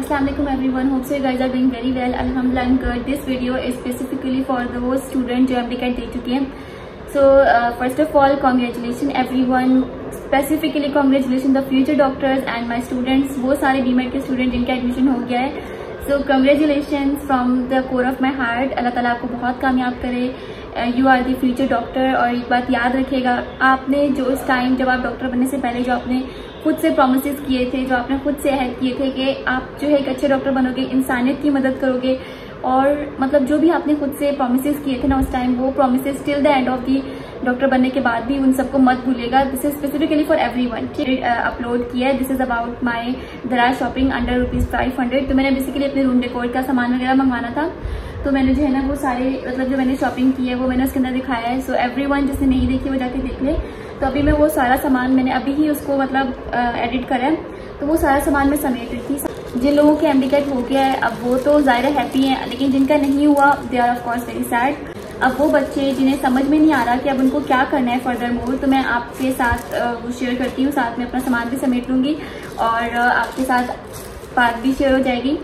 Assalamualaikum everyone. Hope so you guys are doing very well. Alhamdulillah, I'm good. This video is specifically for those students जो MD-CAT दे चुके हैं. So first of all, congratulations everyone. Specifically congratulations the future doctors and my students. वो सारे BMed के student जिनका admission हो गया है. So congratulations from the core of my heart. अल्लाह ताला आपको बहुत कामयाब करे. You are the future doctor. और एक बात याद रखिएगा, आपने जो इस टाइम जब आप डॉक्टर बनने से पहले जो आपने खुद से प्रोमिसेस किए थे, जो आपने खुद से अहद किए थे कि आप जो है एक अच्छे डॉक्टर बनोगे, इंसानियत की मदद करोगे, और मतलब जो भी आपने खुद से प्रोमिसेस किए थे ना उस टाइम, वो promises till the end of the doctor बनने के बाद भी उन सबको मत भूलेगा. This is specifically for everyone. Upload किया है. दिस इज अबाउट माई दराज शॉपिंग अंडर ₹500. तो मैंने बेसिकली अपने रूम डेकोर का सामान वगैरह मंगवाना था, तो मैंने जो है ना वो सारे मतलब जो मैंने शॉपिंग की है वो मैंने उसके अंदर दिखाया है. सो एवरीवन जिसने नहीं देखी वो जाके देख ले. तो अभी मैं वो सारा सामान मैंने अभी ही उसको मतलब एडिट करा है, तो वो सारा सामान मैं समेट रही थी. जिन लोगों के MD-CAT हो गया है अब वो तो ज़ाहिर हैप्पी हैं, लेकिन जिनका नहीं हुआ they are of course very sad. अब वो बच्चे जिन्हें समझ में नहीं आ रहा कि अब उनको क्या करना है फर्दर मोर, तो मैं आपके साथ वो शेयर करती हूँ. साथ में अपना सामान भी समेट लूँगी और आपके साथ बात भी शेयर हो जाएगी.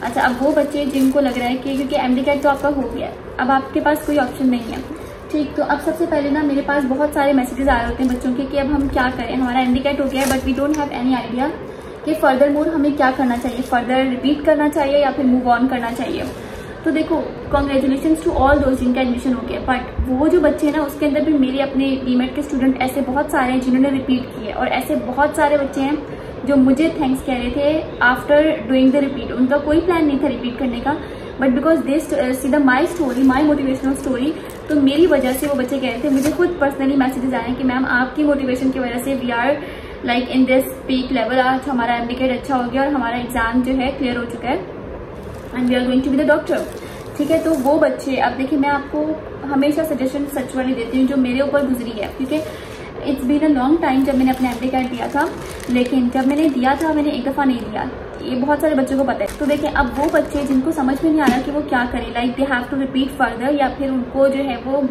अच्छा, अब वो बच्चे जिनको लग रहा है कि क्योंकि MD-CAT तो आपका हो गया है, अब आपके पास कोई ऑप्शन नहीं है, ठीक. तो अब सबसे पहले ना मेरे पास बहुत सारे मैसेजेस आ रहे होते हैं बच्चों के कि अब हम क्या करें, हमारा MD-CAT हो गया है but we don't have any idea कि फर्दर मोर हमें क्या करना चाहिए, फर्दर रिपीट करना चाहिए या फिर मूव ऑन करना चाहिए. तो देखो, कॉन्ग्रेचुलेशंस टू ऑल दोस्त जिनका एडमिशन हो गया, बट वो जो बच्चे हैं ना उसके अंदर भी मेरे अपने BMed के स्टूडेंट ऐसे बहुत सारे हैं जिन्होंने रिपीट किए, और ऐसे बहुत सारे बच्चे हैं जो मुझे थैंक्स कह रहे थे आफ्टर डूइंग द रिपीट. उनका कोई प्लान नहीं था रिपीट करने का, but because this see the my story, my motivational story, तो मेरी वजह से वो बच्चे कह रहे थे. मुझे खुद पर्सनली मैसेजेस आए कि मैम आपकी मोटिवेशन की वजह से we are like in this peak level. आज हमारा MD-CAT अच्छा हो गया और हमारा एग्जाम जो है क्लियर हो चुका है and we are going to be the doctor, ठीक है. तो वो बच्चे, अब देखिए मैं आपको हमेशा सजेशन सच वाली देती हूँ जो मेरे ऊपर गुजरी है, क्योंकि it's been a long time जब मैंने अपने MD-CAT दिया था, लेकिन जब मैंने दिया था मैंने एक दफ़ा नहीं दिया, ये बहुत सारे बच्चों को पता है. तो देखिए, अब वो बच्चे जिनको समझ में नहीं आ रहा कि वो क्या करें, like they have to repeat further या फिर उनको जो है वो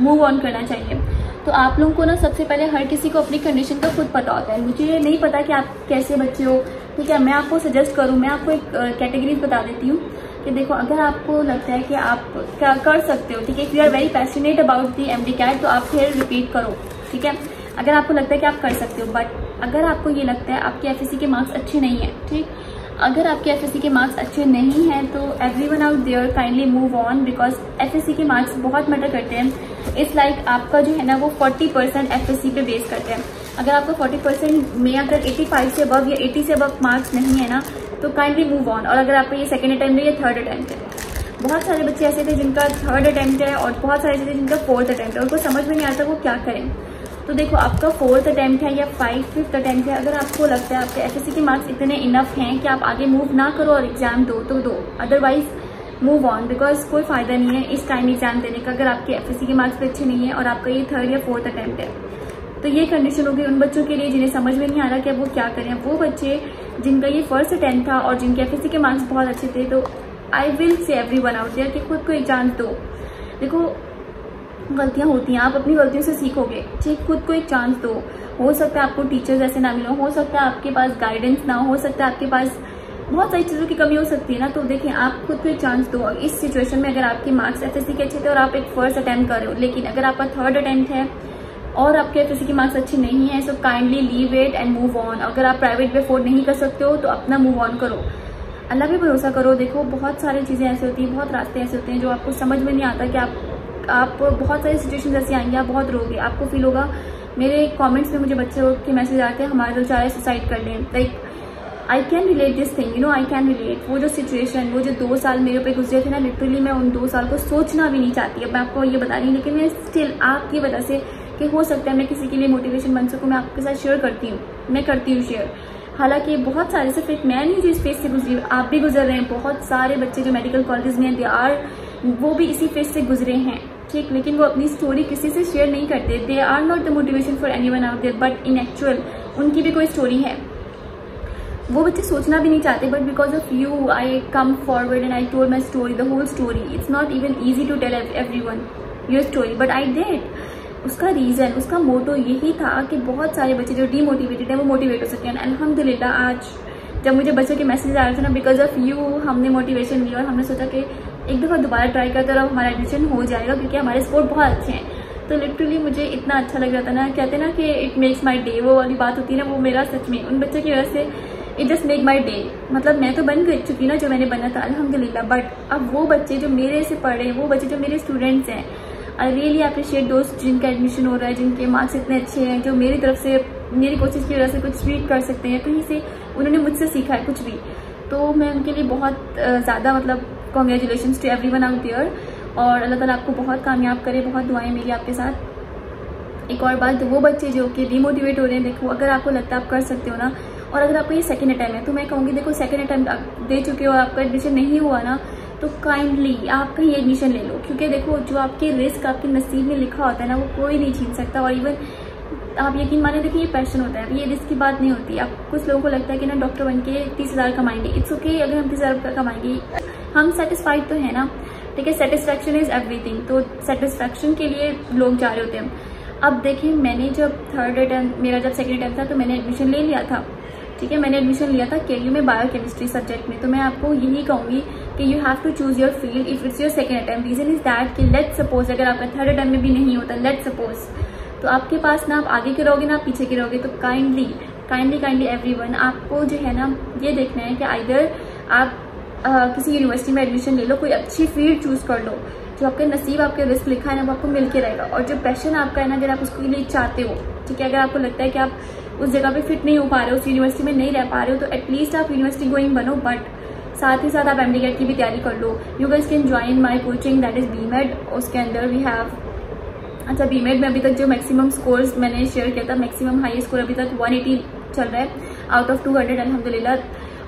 मूव ऑन करना चाहिए. तो आप लोगों को ना सबसे पहले हर किसी को अपनी कंडीशन का खुद पता होता है. मुझे नहीं पता कि आप कैसे बच्चे हो, ठीक है. मैं आपको सजेस्ट करूँ, मैं आपको एक कैटेगरीज बता देती हूँ कि देखो, अगर आपको लगता है कि आप क्या कर सकते हो, ठीक है, if you are very passionate about the MD-CAT तो आप फिर रिपीट करो, ठीक है. अगर आपको लगता है कि आप कर सकते हो, बट अगर आपको ये लगता है आपके FSC के मार्क्स अच्छे नहीं हैं, ठीक, अगर आपके FSC के मार्क्स अच्छे नहीं हैं तो everyone out there kindly move on, because FSC के मार्क्स बहुत मैटर करते हैं. इट्स लाइक आपका जो है ना वो 40% FSC पे बेस करते हैं. अगर आपका 40% में अगर 85 से अबव या 80 से अबव मार्क्स नहीं है ना तो काइंडली मूव ऑन. और अगर आपका ये सेकेंड अटेम्प्ट है या थर्ड अटेम्प्ट है, बहुत सारे बच्चे ऐसे थे जिनका थर्ड अटेम्प्ट है और बहुत सारे ऐसे थे जिनका फोर्थ अटेम्प्ट है, उनको समझ में नहीं आता वो क्या करें. तो देखो, आपका फोर्थ अटेम्प्ट है या फिफ्थ अटेम्प्ट है, अगर आपको लगता है आपके FSC के मार्क्स इतने इनफ हैं कि आप आगे मूव ना करो और एग्जाम दो तो दो, अदरवाइज मूव ऑन, बिकॉज कोई फायदा नहीं है इस टाइम एग्जाम देने का अगर आपके FSC के मार्क्स भी अच्छे नहीं है और आपका ये थर्ड या फोर्थ अटेम्प्ट है. तो ये कंडीशन होगी उन बच्चों के लिए जिन्हें समझ में नहीं आ रहा कि अब वो क्या करें. वो बच्चे जिनका ये फर्स्ट अटेम्प्ट था और जिनके FSC के मार्क्स बहुत अच्छे थे, तो I will say everyone out there कि खुद को एक चांस दो. देखो, गलतियां होती हैं, आप अपनी गलतियों से सीखोगे, ठीक. खुद को एक चांस दो. हो सकता है आपको टीचर्स ऐसे ना मिलो, हो सकता है आपके पास गाइडेंस ना हो सकता है आपके पास बहुत सारी चीज़ों की कमी हो सकती है ना. तो देखिए, आप खुद को एक चांस दो. इस सिचुएशन में अगर आपके मार्क्स FSC के अच्छे थे और आप एक फर्स्ट अटेम्प्ट कर रहे हो, लेकिन अगर आपका थर्ड अटेम्प्ट है और आपके FSC के मार्क्स अच्छे नहीं है, so kindly leave it and move on. अगर आप प्राइवेट पे अफोर्ड नहीं कर सकते हो तो अपना मूव ऑन करो, अल्लाह पे भरोसा करो. देखो, बहुत सारी चीज़ें ऐसी होती हैं, बहुत रास्ते ऐसे होते हैं जो आपको समझ में नहीं आता कि आप बहुत सारी सिचुएशन ऐसी आएंगी, आप बहुत रोगे, आपको फील होगा. मेरे कमेंट्स में मुझे बच्चों के मैसेज आते हैं हमारे तो चाहे सुसाइड कर लें. Like I can relate this thing, you know, I can relate. वो जो सिचुएशन, वो जो 2 साल मेरे पे गुजरे थे ना, लिटरली मैं उन 2 साल को सोचना भी नहीं चाहती. अब मैं आपको ये बता रही हूँ, लेकिन मैं स्टिल आपकी वजह से कि हो सकता है मैं किसी के लिए मोटिवेशन बन सकूँ, मैं आपके साथ शेयर करती हूँ, मैं करती हूँ शेयर. हालांकि बहुत सारे, सिर्फ एक मैं नहीं जो इस फेज से गुजरी, आप भी गुजर रहे हैं. बहुत सारे बच्चे जो मेडिकल कॉलेज में वो भी इसी फेज से गुजरे हैं, ठीक, लेकिन वो अपनी स्टोरी किसी से शेयर नहीं करते. They are not the motivation for anyone out there, but in actual उनकी भी कोई स्टोरी है. वो बच्चे सोचना भी नहीं चाहते, but because of you I come forward and I told my story, the whole story. It's not even easy to tell everyone your story, but I did. उसका रीज़न, उसका मोटो यही था कि बहुत सारे बच्चे जो डीमोटिवेटेड हैं वो मोटिवेट हो सकें. अल्हम्दुलिल्लाह आज जब मुझे बच्चों के मैसेज आ रहे थे ना, बिकॉज ऑफ यू हमने मोटिवेशन लिया और हमने सोचा कि एक दफ़ा दोबारा ट्राई करते और अब हमारा एडमिशन हो जाएगा, क्योंकि हमारे स्कोर बहुत अच्छे हैं। तो लिटरली मुझे इतना अच्छा लग रहा था ना, कहते हैं ना कि इट मेक्स माई डे, वो वाली बात होती है ना, वो मेरा सच में उन बच्चों की वजह से it just make my day. मतलब मैं तो बन चुकी ना जो मैंने बना था अल्हम्दुलिल्लाह, बट अब वो बच्चे जो मेरे से पढ़े हैं, वो बच्चे जो मेरे स्टूडेंट्स हैं, आई रियली अप्रिशिएट दोस्त जिनका एडमिशन हो रहा है, जिनके मार्क्स इतने अच्छे हैं, जो मेरी तरफ से मेरी कोशिश की वजह से कुछ भी कर सकते हैं, कहीं से उन्होंने मुझसे सीखा है कुछ भी। तो मैं उनके लिए बहुत ज़्यादा मतलब congratulations to everyone out there, और अल्लाह ताला आपको बहुत कामयाब करे, बहुत दुआएं मेरी आपके साथ। एक और बात, वो बच्चे जो कि डीमोटिवेट हो रहे हैं, देखो अगर आपको लगता है आप कर सकते हो ना, और अगर आपको ये सेकंड अटैम्प्ट है तो मैं कहूँगी देखो सेकंड अटैम्प्ट आप दे चुके हो और आपका एडमिशन नहीं हुआ ना, तो काइंडली आप कहीं एडमिशन ले लो, क्योंकि देखो जो आपके रिस्क आपके नसीब में लिखा होता है ना, वो कोई नहीं छीन सकता। और इवन आप यकीन माने, देखिए ये पैशन होता है, ये रिस्क की बात नहीं होती। आप कुछ लोगों को लगता है कि ना डॉक्टर बन के 30,000 कमाएंगे, इट्स ओके अगर हम 30,000 कमाएंगे, हम सेटिस्फाइड तो है ना, ठीक है। सेटिस्फैक्शन इज एवरीथिंग, तो सेटिस्फैक्शन के लिए लोग जा रहे होते हैं। अब देखिए मैंने जब थर्ड अटैम्प्ट, मेरा जब सेकेंड अटैम्प्ट था तो मैंने एडमिशन ले लिया था, ठीक है। मैंने एडमिशन लिया था KU में बायोकेमिस्ट्री सब्जेक्ट में। तो मैं आपको यही कहूँगी कि you have to choose your field if it's your second attempt. Reason is that कि लेट सपोज अगर आपका थर्ड अटैम्प्ट में भी नहीं होता, लेट सपोज, तो आपके पास ना आप आगे के रहोगे ना आप पीछे के रहोगे। तो काइंडली एवरीवन, आपको जो है ना ये देखना है कि आइदर आप किसी यूनिवर्सिटी में एडमिशन ले लो, कोई अच्छी फील्ड चूज कर लो, जो आपके नसीब आपके रिस्क लिखा है ना वो आपको मिल के रहेगा। और जो पैशन आपका है ना, अगर आप उसके लिए चाहते हो, ठीक है, अगर आपको लगता है कि आप उस जगह पे फिट नहीं हो पा रहे हो, उस यूनिवर्सिटी में नहीं रह पा रहे हो, तो एटलीस्ट आप यूनिवर्सिटी गोइंग बनो, बट साथ ही साथ आप MD की भी तैयारी कर लो। You guys can join my coaching, that is BMed। उसके अंदर वी हैव, अच्छा BMed में अभी तक जो मैक्सिमम स्कोर्स मैंने शेयर किया था, मैक्सिमम हाई स्कोर अभी तक 180 चल रहा है आउट ऑफ 200 अल्हम्दुलिल्लाह,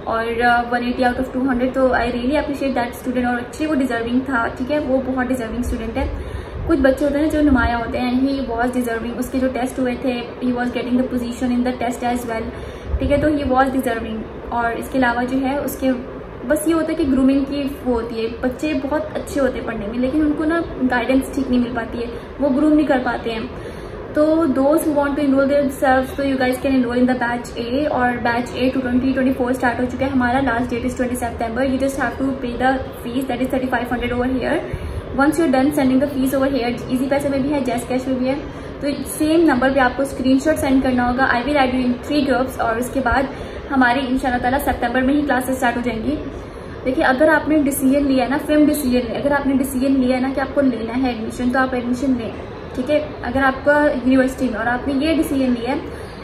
और 180 आउट ऑफ 200। तो I really appreciate that student, और एक्चुअली वो डिजर्विंग था, ठीक है, वो बहुत डिजर्विंग स्टूडेंट है। कुछ बच्चे होते हैं जो नुमाया होते हैं, ही वॉज डिजर्विंग, उसके जो टेस्ट हुए थे he was getting the position in the test as well, ठीक है, तो ही वॉज डिजर्विंग। और इसके अलावा जो है उसके बस ये होता है कि ग्रूमिंग की वो होती है, बच्चे बहुत अच्छे होते हैं पढ़ने में, लेकिन उनको ना गाइडेंस ठीक नहीं मिल पाती है, वो ग्रूम नहीं कर पाते हैं। तो दोस्त who want to enroll theirselves, तो you guys can enroll in the batch A, और बैच A 2024 स्टार्ट हो चुका है। हमारा लास्ट डेट इज 20 सितंबर। You just have to pay the fees, that is 3500 over here. Once you done sending the fees over here, easy पैसे में भी है, जैस कैश में भी है, तो सेम नंबर पे आपको स्क्रीनशॉट सेंड करना होगा। I will add you in 3 groups, और उसके बाद हमारी इंशाल्लाह ताला सितंबर में ही क्लासेस स्टार्ट हो जाएंगी। देखिए अगर आपने डिसीजन लिया है ना, फिल्म डिसीजन ले, अगर आपने डिसीजन लिया है ना कि आपको लेना है एडमिशन, तो आप एडमिशन लें, ठीक है। अगर आपका यूनिवर्सिटी में और आपने ये डिसीजन लिया है,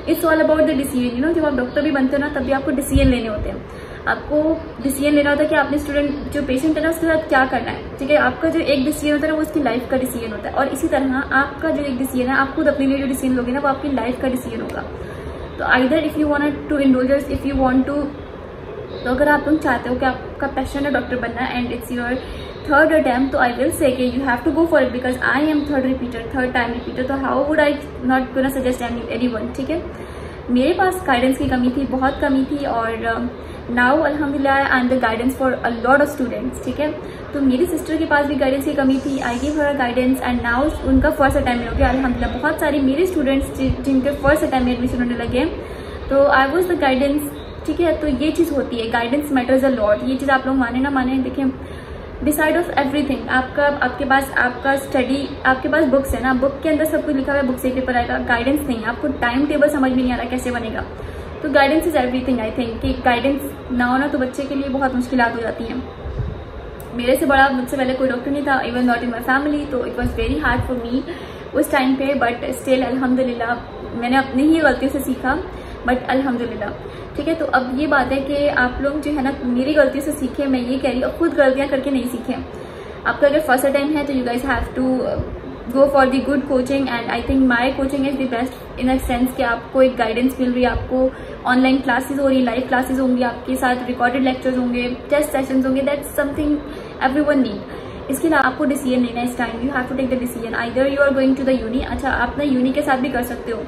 it's all about the decision, you know. जब आप डॉक्टर भी बनते हो ना, तब भी आपको डिसीजन लेने होते हैं। आपको डिसीजन लेना होता है कि आपने स्टूडेंट जो पेशेंट है ना उसके साथ क्या करना है, ठीक है। आपका जो एक डिसीजन होता है ना वो उसकी लाइफ का डिसीजन होता है, और इसी तरह आपका जो एक डिसीजन है, आप खुद अपने लिए जो डिसीजन लोगे ना वो आपकी लाइफ का डिसीजन होगा। तो either if you want to enroll, if you want to, तो अगर आप लोग चाहते हो कि आपका पैशन है डॉक्टर बनना and it's your third attempt, तो आई विल से कि you have to go for it, because I am third time repeater. तो how would I not gonna suggest anyone, ठीक है। मेरे पास गाइडेंस की कमी थी, बहुत कमी थी, और नाउ अल्हम्दुलिल्लाह I am the guidance for a lot of students, ठीक है। तो मेरी सिस्टर के पास भी गाइडेंस की कमी थी, I give her guidance, and now उनका फर्स्ट अटैम्प्ट हो गया अल्हम्दुलिल्लाह। बहुत सारी मेरे स्टूडेंट्स जिनके फर्स्ट अटैम्प्ट में एडमिशन होने लगे, तो आई वॉज द गाइडेंस, ठीक है। तो ये चीज़ होती है, गाइडेंस मैटर्स अ लॉट। ये चीज़ आप लोग माने ना माने, देखिए डिसाइड ऑफ एवरीथिंग। आपके पास आपका स्टडी, आपके पास बुक्स है ना, बुक के अंदर सब कुछ लिखा हुआ है, बुक से पेपर आएगा, गाइडेंस नहीं, आपको टाइम टेबल समझ में नहीं आ रहा कैसे बनेगा। तो guidance is everything. I think कि गाइडेंस ना हो ना तो बच्चे के लिए बहुत मुश्किलात हो जाती हैं। मेरे से बड़ा, मुझसे पहले कोई डॉक्टर नहीं था, even not in my family, तो it was very hard for me उस टाइम पे, बट स्टिल अल्हम्दुलिल्लाह मैंने अपनी ही गलतियों से सीखा, बट अल्हम्दुलिल्लाह, ठीक है। तो अब ये बात है कि आप लोग जो है ना मेरी गलती से सीखे, मैं ये कह रही हूँ, खुद गलतियाँ करके नहीं सीखे। आपका अगर फर्स्ट अटैम्प्ट है तो you guys have to go for the good coaching, and I think my coaching is the best in a sense कि आपको एक गाइडेंस मिल रही है, आपको ऑनलाइन क्लासेस हो रही है, लाइव क्लासेस होंगी, आपके साथ रिकॉर्डेड लेक्चर्स होंगे, टेस्ट सेशंस होंगे, दैट्स समथिंग एवरीवन नीड। इसके अलावा आपको डिसीजन लेना है इस time, you have to take the decision, either you are going to the uni. अच्छा, आप ना यूनी के साथ भी कर सकते हो।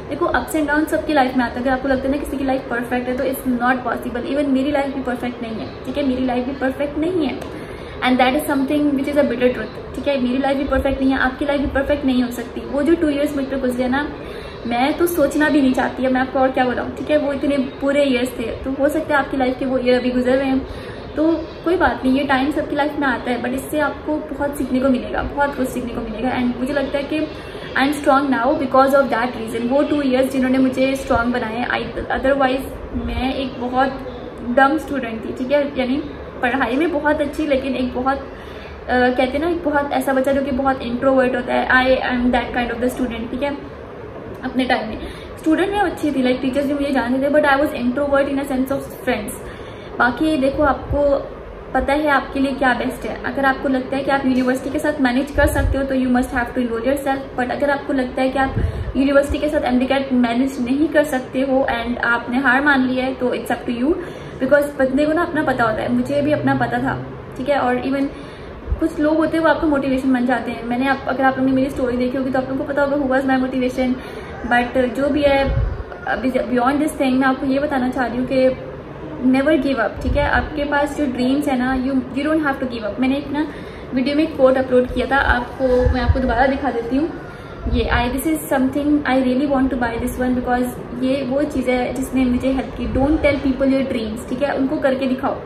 देखो अप्स एंड डाउन सबकी लाइफ में आता है। अगर आपको लगता है ना किसी की लाइफ परफेक्ट है, तो इट्स नॉट पॉसिबल। इवन मेरी लाइफ भी परफेक्ट नहीं है, ठीक है, मेरी लाइफ भी परफेक्ट नहीं है, and that is something which is a bitter truth, ठीक है। मेरी लाइफ भी परफेक्ट नहीं है, आपकी लाइफ भी परफेक्ट नहीं हो सकती। वो जो 2 years मुझ पर गुजरे ना, मैं तो सोचना भी नहीं चाहती है, मैं आपको और क्या बताऊँ, ठीक है। वो इतने पूरे ईयर्स थे, तो हो सकता है आपकी लाइफ के वो ईयर अभी गुजर रहे हैं, तो कोई बात नहीं, ये टाइम सबकी लाइफ में आता है, बट इससे आपको बहुत सीखने को मिलेगा, बहुत कुछ सीखने को मिलेगा। एंड मुझे लगता है कि I am strong now because of that reason. वो 2 ईयर्स जिन्होंने मुझे स्ट्रॉन्ग बनाए, अदरवाइज मैं एक बहुत डम स्टूडेंट थी, ठीक है, यानी पढ़ाई में बहुत अच्छी, लेकिन एक बहुत कहते हैं ना, एक बहुत ऐसा बच्चा जो कि बहुत इंट्रोवर्ट होता है। I am that kind of the student, ठीक है। अपने टाइम में स्टूडेंट में अच्छी थी, लाइक टीचर्स भी मुझे जानते थे, but I was introvert in a sense of friends. बाकी देखो, आपको पता है आपके लिए क्या बेस्ट है। अगर आपको लगता है कि आप यूनिवर्सिटी के साथ मैनेज कर सकते हो तो you must have to enroll yourself. But अगर आपको लगता है कि आप यूनिवर्सिटी के साथ एमडीकैट मैनेज नहीं कर सकते हो एंड आपने हार मान ली है, तो it's up to you, because बंदे को ना अपना पता होता है। मुझे भी अपना पता था, ठीक है। और इवन कुछ लोग होते हैं वो आपको मोटिवेशन बन जाते हैं। अगर आप लोगों ने मेरी स्टोरी देखी होगी तो आप लोगों को पता होगा who was my motivation. But जो भी है, बियॉन्ड दिस थिंग, मैं आपको ये बताना चाह रही हूँ कि नेवर गिव अप, ठीक है। आपके पास जो ड्रीम्स है ना, you don't have to give up. मैंने एक ना वीडियो में एक कोट अपलोड किया था, मैं आपको दोबारा दिखा देती हूँ। ये this is something I really want to buy this one, because ये वो चीज़ है जिसने मुझे हेल्प की। Don't tell people your dreams, ठीक है, उनको करके दिखाओ।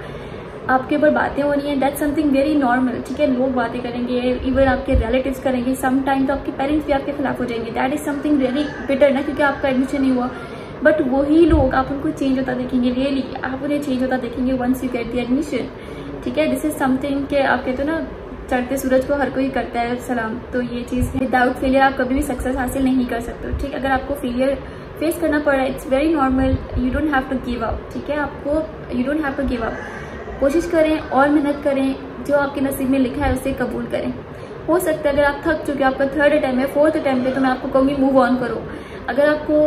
आपके ऊपर बातें हो रही हैं, दैट्स समथिंग वेरी नॉर्मल, ठीक है। लोग बातें करेंगे, इवन आपके रिलेटिव्स करेंगे, सम टाइम तो आपके पेरेंट्स भी आपके खिलाफ हो जाएंगे, that is something really better ना, क्योंकि आपका एडमिशन नहीं हुआ। बट वही लोग आप उनको चेंज होता देखेंगे, रियली आप उन्हें चेंज होता देखेंगे once you get the admission, ठीक है। दिस इज समथिंग के आप कहते हो ना, चढ़ते सूरज को हर कोई करता है सलाम, तो ये चीज़ विदाउट फेलियर आप कभी भी सक्सेस हासिल नहीं कर सकते हो, ठीक। अगर आपको फेलियर फेस करना पड़ रहा है, it's very normal, you don't have to give up, ठीक है। आपको you don't have to give up, कोशिश करें और मेहनत करें, जो आपके नसीब में लिखा है उसे कबूल करें। हो सकता है अगर आप थक चुके, आपका 3rd अटैम्प्ट है, 4th अटैम्प्ट है, तो मैं आपको कहूँगी मूव ऑन करो। अगर आपको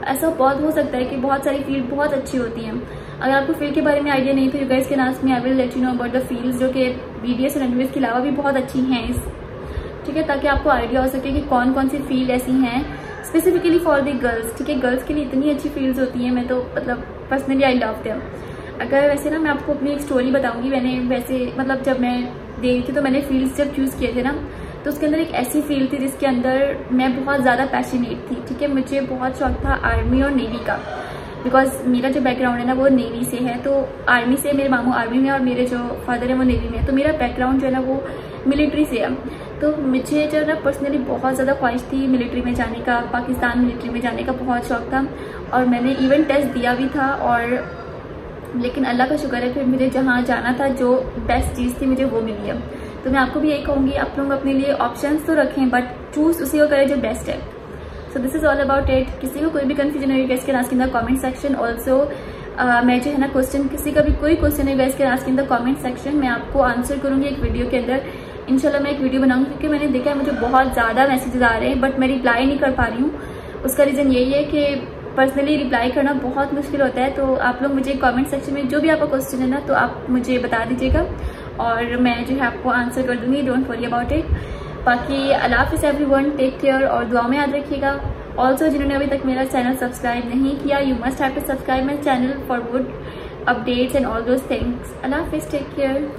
ऐसा बहुत हो सकता है कि बहुत सारी फील्ड बहुत अच्छी होती हैं, अगर आपको फील्ड के बारे में आइडिया नहीं तो you guys can ask me, I will let you know about the fields जो कि बीडीएस और एमबीबीएस के अलावा भी बहुत अच्छी हैं ठीक है, ताकि आपको आइडिया हो सके कि कौन कौन सी फील्ड ऐसी हैं स्पेसिफिकली फॉर द गर्ल्स, ठीक है। गर्ल्स के लिए इतनी अच्छी फील्ड्स होती हैं, मैं तो मतलब पर्सनली आई लव देम। अगर वैसे ना मैं आपको अपनी एक स्टोरी बताऊंगी, मैंने वैसे मतलब जब मैं दे रही थी तो मैंने फील्ड्स जब चूज़ किए थे ना, तो उसके अंदर एक ऐसी फील्ड थी जिसके अंदर मैं बहुत ज़्यादा पैशनेट थी, ठीक है। मुझे बहुत शौक था आर्मी और नेवी का, बिकॉज मेरा जो बैकग्राउंड है ना वो नेवी से है, तो आर्मी से मेरे मामू आर्मी में और मेरे जो फादर है वो नेवी में, तो मेरा बैकग्राउंड जो है ना वो मिलिट्री से है। तो मुझे जो है ना पर्सनली बहुत ज़्यादा ख्वाहिश थी मिलिट्री में जाने का, पाकिस्तान मिलिट्री में जाने का बहुत शौक था, और मैंने इवन टेस्ट दिया भी था। और लेकिन अल्लाह का शुक्र है फिर मुझे जहाँ जाना था जो बेस्ट चीज़ थी मुझे वो मिली है। तो मैं आपको भी यही कहूँगी, आप लोग अपने लिए ऑप्शंस तो रखें बट चूज़ उसी को करें जो बेस्ट है। So this is all about it. किसी को कोई भी कन्फ्यूजन है guys can ask in the comment section. Also मैं जो है ना क्वेश्चन, किसी का भी कोई क्वेश्चन है guys can ask in the comment section, मैं आपको आंसर करूँगी एक वीडियो के अंदर। इंशाल्लाह मैं एक वीडियो बनाऊँगी, क्योंकि मैंने देखा है मुझे बहुत ज़्यादा मैसेजेस आ रहे हैं बट मैं रिप्लाई नहीं कर पा रही हूँ। उसका रीज़न यही है कि पर्सनली रिप्लाई करना बहुत मुश्किल होता है। तो आप लोग मुझे कमेंट सेक्शन में जो भी आपका क्वेश्चन है ना तो आप मुझे बता दीजिएगा और मैं जो है आपको आंसर कर दूँगी, डोंट वरी अबाउट इट। बाकी अल्लाह हाफ़िज़ एवरीवन, टेक केयर और दुआ में याद रखिएगा। ऑल्सो जिन्होंने अभी तक मेरा चैनल सब्सक्राइब नहीं किया, you must have to subscribe my channel for good updates and all those things. अल्लाह हाफ़िज़, टेक केयर।